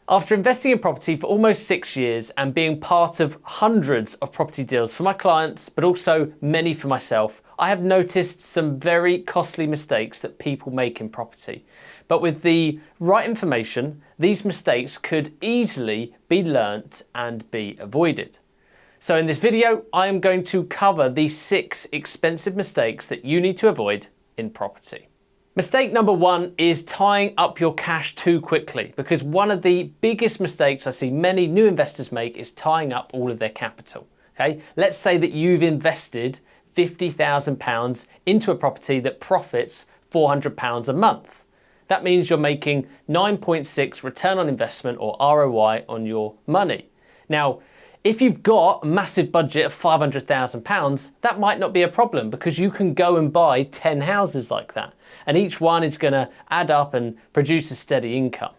After investing in property for almost 6 years and being part of hundreds of property deals for my clients, but also many for myself, I have noticed some very costly mistakes that people make in property. But with the right information, these mistakes could easily be learnt and be avoided. So in this video, I am going to cover these 6 expensive mistakes that you need to avoid in property. Mistake number 1 is tying up your cash too quickly, because one of the biggest mistakes I see many new investors make is tying up all of their capital. Okay, let's say that you've invested £50,000 into a property that profits £400 a month. That means you're making 9.6 return on investment or ROI on your money. Now, if you've got a massive budget of £500,000, that might not be a problem because you can go and buy 10 houses like that. And each one is going to add up and produce a steady income.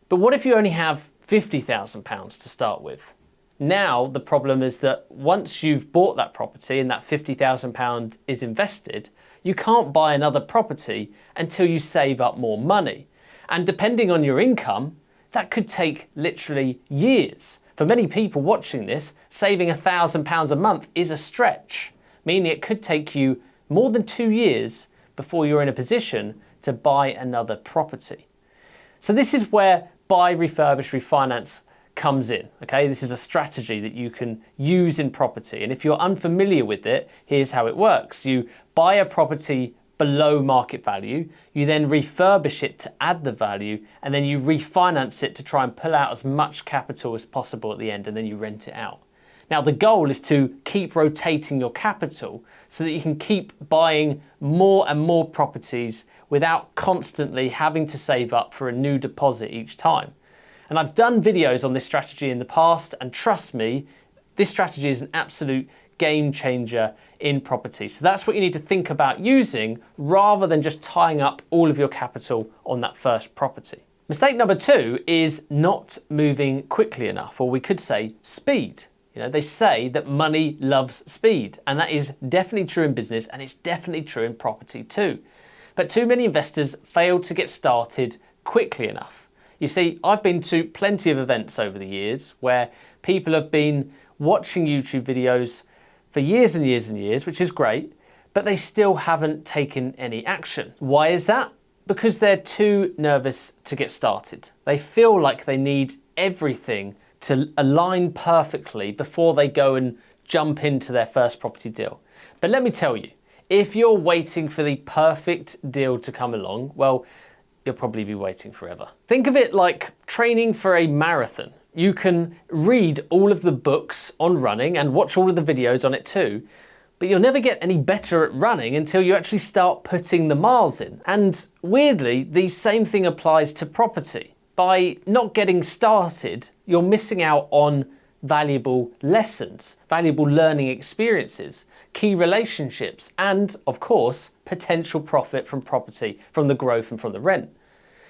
But what if you only have £50,000 to start with? Now the problem is that once you've bought that property and that £50,000 is invested, you can't buy another property until you save up more money. And depending on your income, that could take literally years. For many people watching this, saving £1,000 a month is a stretch, meaning it could take you more than 2 years before you're in a position to buy another property. So this is where buy, refurbish, refinance comes in. Okay, this is a strategy that you can use in property. And if you're unfamiliar with it, here's how it works. You buy a property below market value, you then refurbish it to add the value, and then you refinance it to try and pull out as much capital as possible at the end, and then you rent it out. Now the goal is to keep rotating your capital so that you can keep buying more and more properties without constantly having to save up for a new deposit each time. And I've done videos on this strategy in the past, and trust me, this strategy is an absolute game changer in property. So that's what you need to think about using rather than just tying up all of your capital on that first property. Mistake number 2 is not moving quickly enough, or we could say speed. You know, they say that money loves speed, and that is definitely true in business, and it's definitely true in property too. But too many investors fail to get started quickly enough. You see, I've been to plenty of events over the years where people have been watching YouTube videos for years and years and years, which is great, but they still haven't taken any action. Why is that? Because they're too nervous to get started. They feel like they need everything to align perfectly before they go and jump into their first property deal. But let me tell you, if you're waiting for the perfect deal to come along, well, you'll probably be waiting forever. Think of it like training for a marathon. You can read all of the books on running and watch all of the videos on it too, but you'll never get any better at running until you actually start putting the miles in. And weirdly, the same thing applies to property. By not getting started, you're missing out on valuable lessons, valuable learning experiences, key relationships, and of course, potential profit from property, from the growth and from the rent.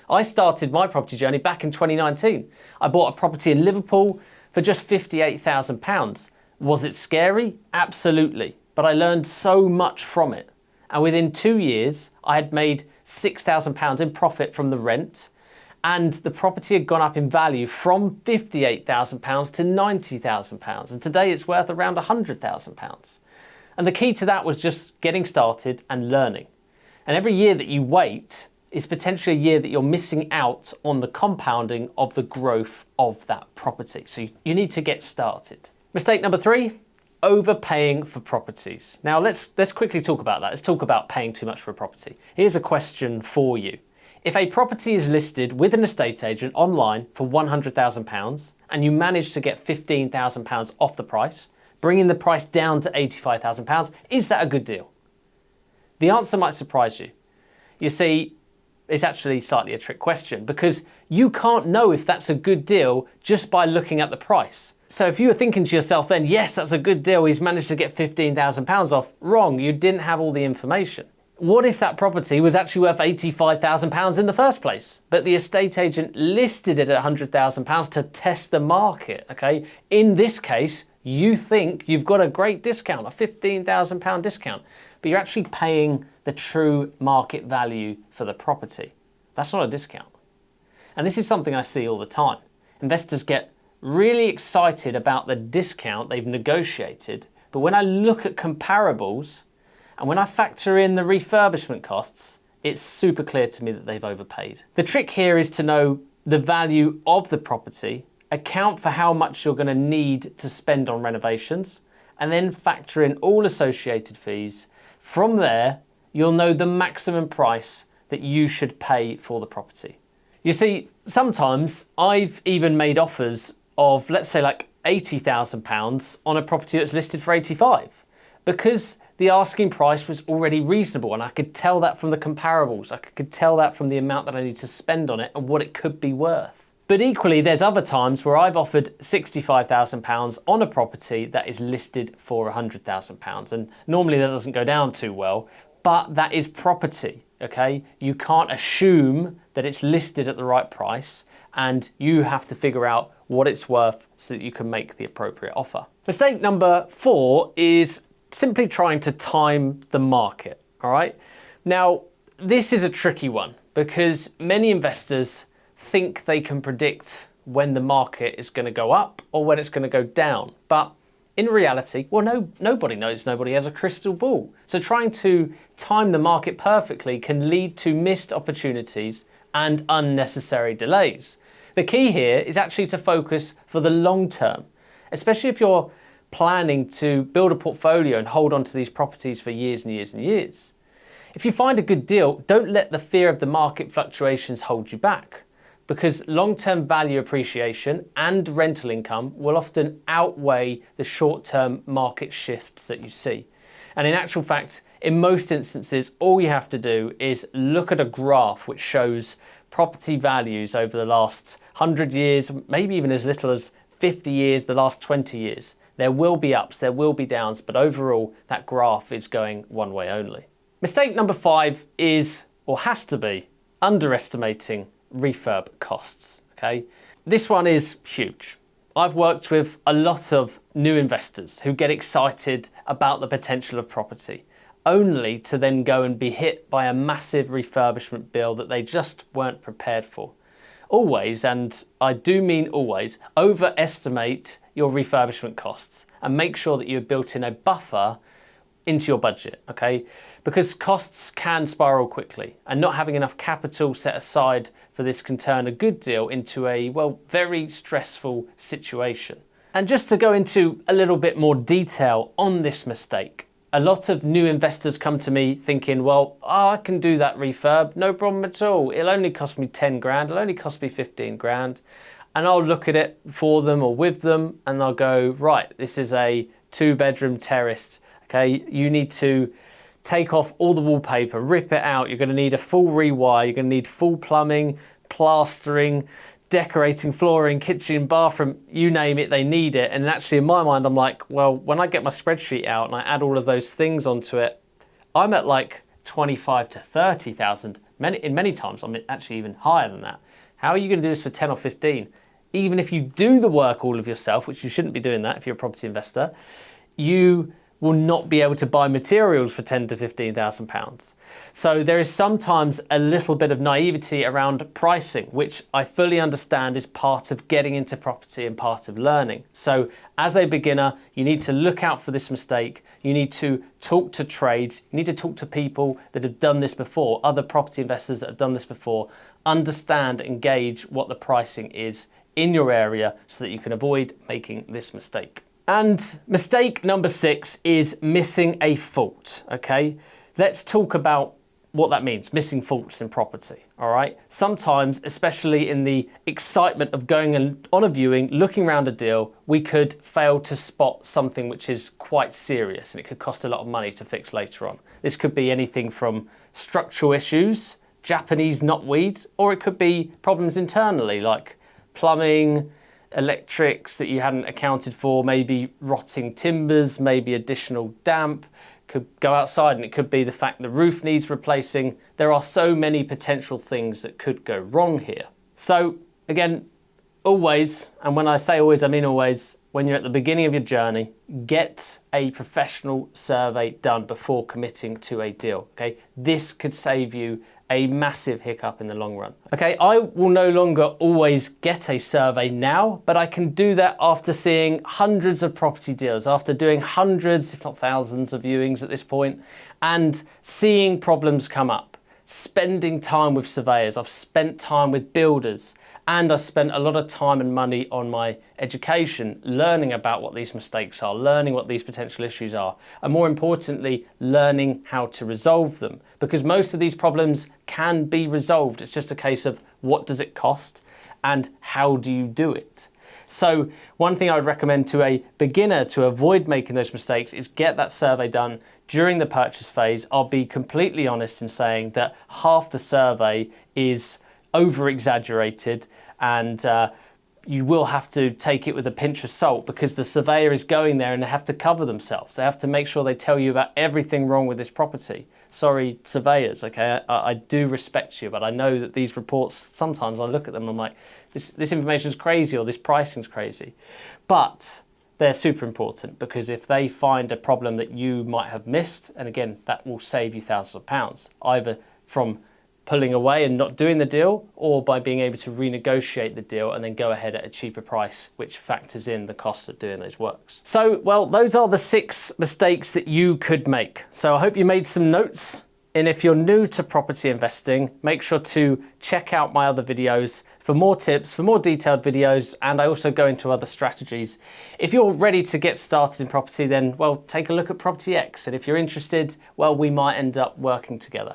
I started my property journey back in 2019. I bought a property in Liverpool for just £58,000. Was it scary? Absolutely. But I learned so much from it. And within 2 years, I had made £6,000 in profit from the rent, and the property had gone up in value from £58,000 to £90,000. And today it's worth around £100,000. And the key to that was just getting started and learning. And every year that you wait is potentially a year that you're missing out on the compounding of the growth of that property. So you need to get started. Mistake number 3, overpaying for properties. Now let's quickly talk about that. Let's talk about paying too much for a property. Here's a question for you. If a property is listed with an estate agent online for £100,000 and you manage to get £15,000 off the price, bringing the price down to £85,000, is that a good deal? The answer might surprise you. You see, it's actually slightly a trick question because you can't know if that's a good deal just by looking at the price. So if you were thinking to yourself then, yes, that's a good deal, he's managed to get £15,000 off, wrong, you didn't have all the information. What if that property was actually worth £85,000 in the first place, but the estate agent listed it at £100,000 to test the market, okay? In this case, you think you've got a great discount, a £15,000 discount, but you're actually paying the true market value for the property. That's not a discount. And this is something I see all the time. Investors get really excited about the discount they've negotiated, but when I look at comparables and when I factor in the refurbishment costs, it's super clear to me that they've overpaid. The trick here is to know the value of the property, account for how much you're going to need to spend on renovations, and then factor in all associated fees. From there, you'll know the maximum price that you should pay for the property. You see, sometimes I've even made offers of, let's say, like £80,000 on a property that's listed for 85, because the asking price was already reasonable, and I could tell that from the comparables. I could tell that from the amount that I need to spend on it and what it could be worth. But equally, there's other times where I've offered £65,000 on a property that is listed for £100,000, and normally that doesn't go down too well, but that is property, okay? You can't assume that it's listed at the right price, and you have to figure out what it's worth so that you can make the appropriate offer. Mistake number 4 is simply trying to time the market, all right? Now, this is a tricky one because many investors think they can predict when the market is going to go up or when it's going to go down. But in reality, well, nobody knows. Nobody has a crystal ball. So trying to time the market perfectly can lead to missed opportunities and unnecessary delays. The key here is actually to focus for the long term, especially if you're planning to build a portfolio and hold on to these properties for years and years and years. If you find a good deal, don't let the fear of the market fluctuations hold you back, because long-term value appreciation and rental income will often outweigh the short-term market shifts that you see. And in actual fact, in most instances, all you have to do is look at a graph which shows property values over the last 100 years, maybe even as little as 50 years, the last 20 years. There will be ups, there will be downs, but overall that graph is going one way only. Mistake number 5 is, or has to be, underestimating refurb costs, okay? This one is huge. I've worked with a lot of new investors who get excited about the potential of property, only to then go and be hit by a massive refurbishment bill that they just weren't prepared for. Always, and I do mean always, overestimate your refurbishment costs and make sure that you've built in a buffer into your budget, okay? Because costs can spiral quickly, and not having enough capital set aside for this can turn a good deal into a, well, very stressful situation. And just to go into a little bit more detail on this mistake, a lot of new investors come to me thinking, well, I can do that refurb, no problem at all. It'll only cost me 10 grand, it'll only cost me 15 grand. And I'll look at it for them or with them and I'll go, right, this is a 2-bedroom terraced, okay? You need to take off all the wallpaper, rip it out. You're gonna need a full rewire, you're gonna need full plumbing, plastering, decorating, flooring, kitchen, bathroom, you name it, they need it. And actually in my mind, I'm like, well, when I get my spreadsheet out and I add all of those things onto it, I'm at like 25 to 30,000. In many times, I'm actually even higher than that. How are you gonna do this for 10 or 15? Even if you do the work all of yourself, which you shouldn't be doing that if you're a property investor, you will not be able to buy materials for 10 to 15,000 pounds. So there is sometimes a little bit of naivety around pricing, which I fully understand is part of getting into property and part of learning. So as a beginner, you need to look out for this mistake. You need to talk to trades. You need to talk to people that have done this before, other property investors that have done this before, understand and gauge what the pricing is in your area so that you can avoid making this mistake. And mistake number 6 is missing a fault, okay? Let's talk about what that means, missing faults in property, all right? Sometimes, especially in the excitement of going on a viewing, looking around a deal, we could fail to spot something which is quite serious and it could cost a lot of money to fix later on. This could be anything from structural issues, Japanese knotweed, or it could be problems internally like plumbing, electrics that you hadn't accounted for, maybe rotting timbers, maybe additional damp. Could go outside and it could be the fact the roof needs replacing. There are so many potential things that could go wrong here. So again, always, and when I say always, I mean always, when you're at the beginning of your journey, get a professional survey done before committing to a deal, okay? This could save you a massive hiccup in the long run. Okay, I will no longer always get a survey now, but I can do that after seeing hundreds of property deals, after doing hundreds, if not thousands of viewings at this point, and seeing problems come up, spending time with surveyors. I've spent time with builders, and I spent a lot of time and money on my education, learning about what these mistakes are, learning what these potential issues are, and more importantly, learning how to resolve them. Because most of these problems can be resolved. It's just a case of what does it cost and how do you do it? So one thing I would recommend to a beginner to avoid making those mistakes is get that survey done during the purchase phase. I'll be completely honest in saying that half the survey is over-exaggerated, and you will have to take it with a pinch of salt because the surveyor is going there and they have to cover themselves. They have to make sure they tell you about everything wrong with this property. Sorry, surveyors, okay? I do respect you, but I know that these reports, sometimes I look at them and I'm like, this information is crazy or this pricing's crazy. But they're super important because if they find a problem that you might have missed, and again, that will save you thousands of pounds, either from pulling away and not doing the deal, or by being able to renegotiate the deal and then go ahead at a cheaper price, which factors in the cost of doing those works. So, well, those are the 6 mistakes that you could make. So I hope you made some notes. And if you're new to property investing, make sure to check out my other videos for more tips, for more detailed videos, and I also go into other strategies. If you're ready to get started in property, then, well, take a look at Property X. And if you're interested, well, we might end up working together.